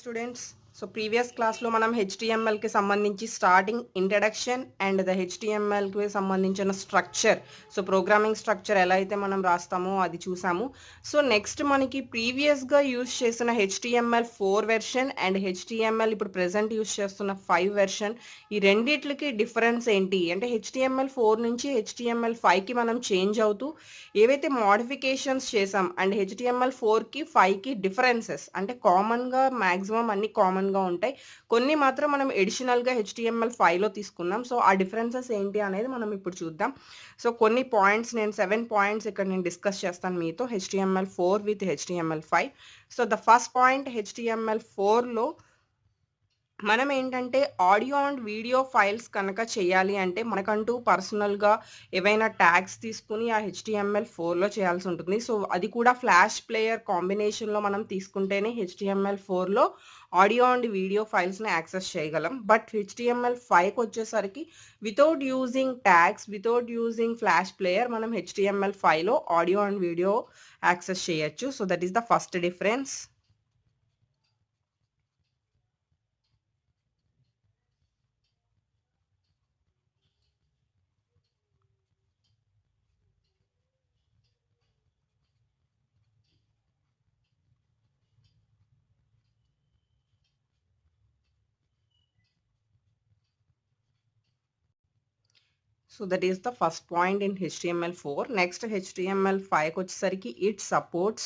students. So previous class లో మనం HTML కి సంబంధించి starting introduction and the HTML కి సంబంధించిన స్ట్రక్చర్, సో ప్రోగ్రామింగ్ స్ట్రక్చర్ ఎలా అయితే మనం రాస్తామో అది చూసాము. సో నెక్స్ట్ మనకి ప్రీవియస్గా యూజ్ చేసిన HTML4 వెర్షన్ అండ్ HTML ఇప్పుడు ప్రెసెంట్ యూజ్ చేస్తున్న 5 వెర్షన్, ఈ రెండిట్లకి డిఫరెన్స్ ఏంటి అంటే HTML4 నుంచి HTML5కి మనం చేంజ్ అవుతూ ఏవైతే మోడిఫికేషన్స్ చేసాం అండ్ HTML4కి 5కి డిఫరెన్సెస్ అంటే కామన్గా మ్యాక్సిమం అన్ని కామన్గా ఉంటాయి, కొన్ని మాత్రం మనం ఎడిషనల్గా HTML5లో తీసుకున్నాం. సో ఆ డిఫరెన్సెస్ ఏంటి అనేది మనం ఇప్పుడు చూద్దాం. సో కొన్ని పాయింట్స్ నేను 7 పాయింట్స్ ఇక్కడ నేను డిస్కస్ చేస్తాను మీతో HTML4 with HTML5. So the first point, HTML4లో మనం ఏంటంటే ఆడియో అండ్ వీడియో ఫైల్స్ కనుక చేయాలి అంటే మనకంటూ పర్సనల్గా ఏవైనా ట్యాగ్స్ తీసుకుని ఆ HTML4లో చేయాల్సి ఉంటుంది. సో అది కూడా ఫ్లాష్ ప్లేయర్ కాంబినేషన్లో మనం తీసుకుంటేనే HTML4లో ఆడియో అండ్ వీడియో ఫైల్స్ని యాక్సెస్ చేయగలం. బట్ HTML5కి వచ్చేసరికి without using tags, without using flash player మనం HTML5లో ఆడియో అండ్ వీడియో యాక్సెస్ చేయొచ్చు. So that is the first difference. So that is the first point in HTML4. Next HTML5 వచ్చేసరికి it supports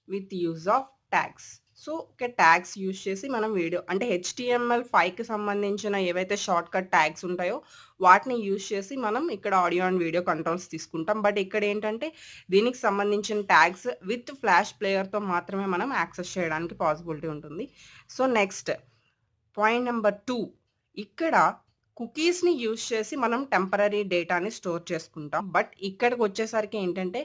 with use of tags. So ఒక tags use చేసి మనం video అంటే HTML5కి సంబంధించిన ఏవైతే short cut tags ఉంటాయో వాటిని యూజ్ చేసి మనం ఇక్కడ ఆడియో అండ్ వీడియో కంట్రోల్స్ తీసుకుంటాం. బట్ ఇక్కడ ఏంటంటే దీనికి సంబంధించిన ట్యాగ్స్ విత్ ఫ్లాష్ ప్లేయర్తో మాత్రమే మనం యాక్సెస్ చేయడానికి పాసిబిలిటీ ఉంటుంది. సో నెక్స్ట్ పాయింట్ నెంబర్ 2, ఇక్కడ కుకీస్ని యూజ్ చేసి మనం టెంపరరీ డేటాని స్టోర్ చేసుకుంటాం. బట్ ఇక్కడికి వచ్చేసరికి ఏంటంటే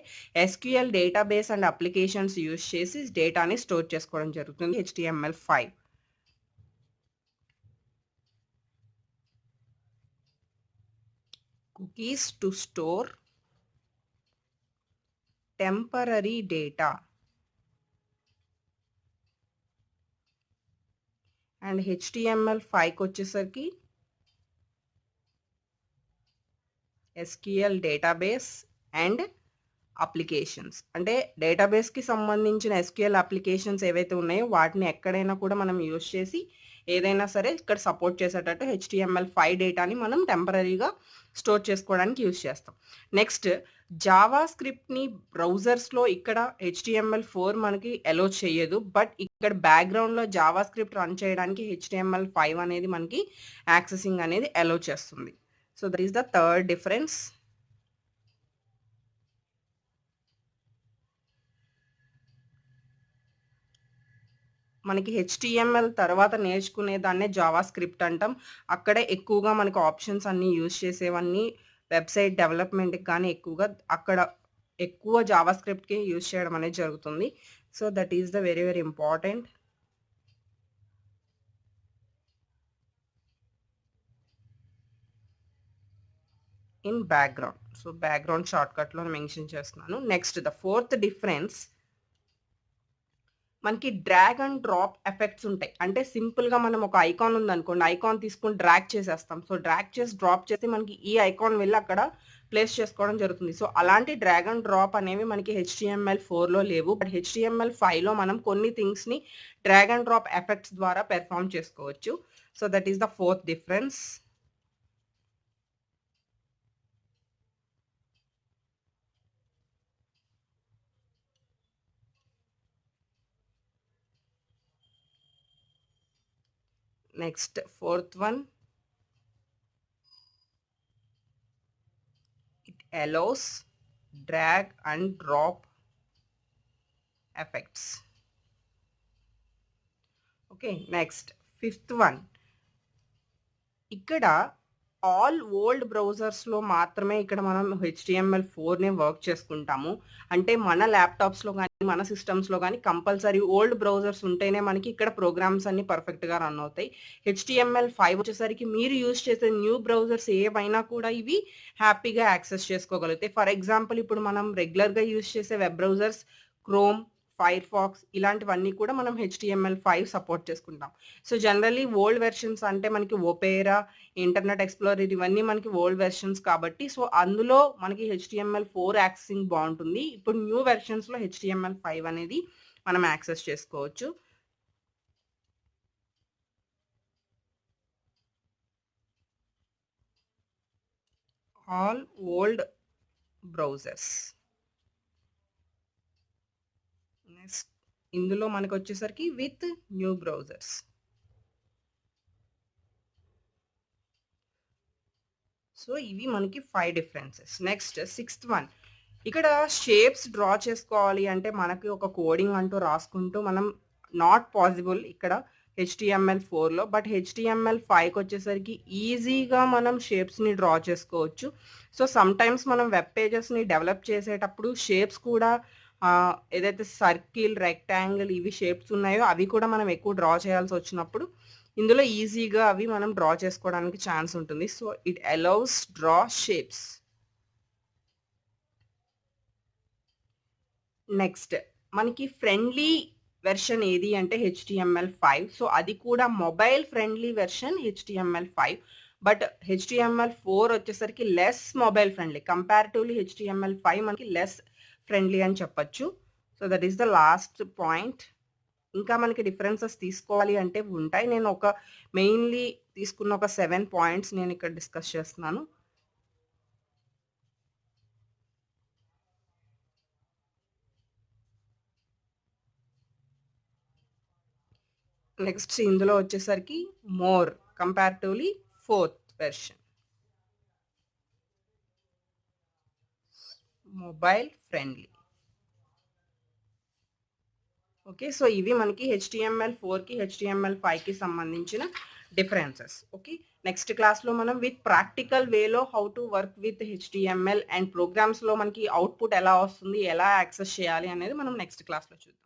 SQL database and applications use చేసి డేటాని స్టోర్ చేసుకోవడం జరుగుతుంది HTML5. Cookies to store temporary data and HTML5కి వచ్చేసరికి SQL డేటాబేస్ అండ్ అప్లికేషన్స్. అంటే డేటాబేస్కి సంబంధించిన SQL అప్లికేషన్స్ ఏవైతే ఉన్నాయో వాటిని ఎక్కడైనా కూడా మనం యూజ్ చేసి ఏదైనా సరే ఇక్కడ సపోర్ట్ చేసేటట్టు HTML5 డేటాని మనం టెంపరరీగా స్టోర్ చేసుకోవడానికి యూజ్ చేస్తాం. నెక్స్ట్ జావా స్క్రిప్ట్ని బ్రౌజర్స్లో ఇక్కడ HTML4 మనకి అలో చేయదు. బట్ ఇక్కడ బ్యాక్గ్రౌండ్లో జావా స్క్రిప్ట్ రన్ చేయడానికి HTML5 అనేది మనకి యాక్సెసింగ్ అనేది అలో చేస్తుంది. So that is the third difference. మనకి HTML తర్వాత నేర్చుకునే దాన్నే జావా స్క్రిప్ట్ అంటాం. అక్కడే ఎక్కువగా మనకు ఆప్షన్స్ అన్నీ యూజ్ చేసేవన్నీ వెబ్సైట్ డెవలప్మెంట్కి కానీ ఎక్కువగా అక్కడ ఎక్కువ జావా స్క్రిప్ట్కి యూజ్ చేయడం అనేది జరుగుతుంది. So that is the very very important. In background, so background షార్ట్కట్లో మెన్షన్ చేస్తున్నాను. నెక్స్ట్ ద ఫోర్త్ డిఫరెన్స్, మనకి డ్రాగ్ అండ్ డ్రాప్ ఎఫెక్ట్స్ ఉంటాయి. అంటే సింపుల్గా మనం ఒక ఐకాన్ ఉందనుకోండి, ఐకాన్ తీసుకొని డ్రాగ్ చేసేస్తాం. సో డ్రాగ్ చేసి డ్రాప్ చేసి మనకి ఈ ఐకాన్ వెళ్ళి అక్కడ ప్లేస్ చేసుకోవడం జరుగుతుంది. సో అలాంటి డ్రాగ్ అండ్ డ్రాప్ అనేవి మనకి HTML4లో లేవు. బట్ HTML5లో మనం కొన్ని థింగ్స్ని డ్రాగ్ అండ్ డ్రాప్ ఎఫెక్ట్స్ ద్వారా పెర్ఫామ్ చేసుకోవచ్చు. So that is the fourth difference. Next fourth one, it allows drag and drop effects. Okay, next fifth one, ఇక్కడ ఆల్ ఓల్డ్ బ్రౌజర్స్‌లో మాత్రమే ఇక్కడ మనం HTML4నే వర్క్ చేసుకుంటాము. అంటే మన ల్యాప్‌టాప్స్‌లో గానీ, మన సిస్టమ్స్‌లో గానీ కంపల్సరీ ఓల్డ్ బ్రౌజర్స్ ఉంటేనే మనకి ఇక్కడ ప్రోగ్రామ్స్ అన్నీ పర్ఫెక్ట్‌గా రన్ అవుతాయి. HTML5 వచ్చేసరికి మీరు యూజ్ చేసే న్యూ బ్రౌజర్స్ ఏవైనా కూడా ఇవి హ్యాపీగా యాక్సెస్ చేసుకోగలుగుతాయి. ఫర్ ఎగ్జాంపుల్ ఇప్పుడు మనం రెగ్యులర్‌గా యూజ్ చేసే వెబ్ బ్రౌజర్స్ క్రోమ్, ఫైర్‌ఫాక్స్ ఇలాంటివన్నీ కూడా మనం HTML5 సపోర్ట్ చేసుకుంటాం. సో, జనరల్లీ ఓల్డ్ వెర్షన్స్ అంటే మనకి ఒపేరా, ఇంటర్నెట్ ఎక్స్‌ప్లోరర్ ఇవన్నీ మనకి ఓల్డ్ వెర్షన్స్ కాబట్టి సో, అందులో మనకి HTML4 యాక్సెసింగ్ బావుంటుంది. ఇప్పుడు న్యూ వెర్షన్స్‌లో HTML5 అనేది మనం యాక్సెస్ చేసుకోవచ్చు. All old browsers. నెక్స్ట్ ఇందులో మనకొచ్చేసరికి విత్ న్యూ బ్రౌజర్స్. సో, ఇవి మనకి 5 డిఫరెన్సెస్. Next sixth one. ఇక్కడ షేప్స్ డ్రా చేసుకోవాలి అంటే మనకి ఒక కోడింగ్ అంటూ రాసుకుంటూ మనం నాట్ పాసిబుల్ ఇక్కడ HTML4లో. బట్ HTML5కొచ్చేసరికి ఈజీగా మనం షేప్స్‌ని డ్రా చేసుకోవచ్చు. సో, సమ్‌టైమ్స్ మనం వెబ్ పేజెస్‌ని డెవలప్ చేసేటప్పుడు షేప్స్ కూడా ఏదైతే సర్కిల్, రెక్టాంగిల్ ఇవి షేప్స్ ఉన్నాయో అవి కూడా మనం ఎక్కువ డ్రా చేయాల్సొచ్చినప్పుడు ఇందులో ఈజీగా అవి మనం డ్రా చేసుకోవడానికి ఛాన్స్ ఉంటుంది. So, it allows draw shapes. Next మనకి ఫ్రెండ్లీ వెర్షన్ ఏది అంటే HTML5. సో, అది కూడా mobile friendly version HTML5. But HTML4 వచ్చేసరికి less mobile friendly. Comparatively HTML5 మనకి లెస్ ఫ్రెండ్లీ అని చెప్పొచ్చు. So, that is the last point. ఇంకా మనకి డిఫరెన్సెస్ తీసుకోవాలి అంటే ఉంటాయి. నేను ఒక మెయిన్‌లీ తీసుకున్న ఒక 7 పాయింట్స్ నేనిక్కడ డిస్కస్ చేస్తున్నాను. నెక్స్ట్ ఇందులో వచ్చేసరికి more comparatively fourth version. Mobile friendly. Okay. So, ఇవి మనకి HTML4కి, HTML5కి సంబంధించిన డిఫరెన్సెస్. ఓకే. నెక్స్ట్ క్లాస్‌లో మనం విత్ ప్రాక్టికల్ వేలో how to work with HTML and ప్రోగ్రామ్స్‌లో మనకి అవుట్‌పుట్ ఎలా వస్తుంది, ఎలా యాక్సెస్ చేయాలి అనేది మనం నెక్స్ట్ క్లాస్‌లో చూద్దాం.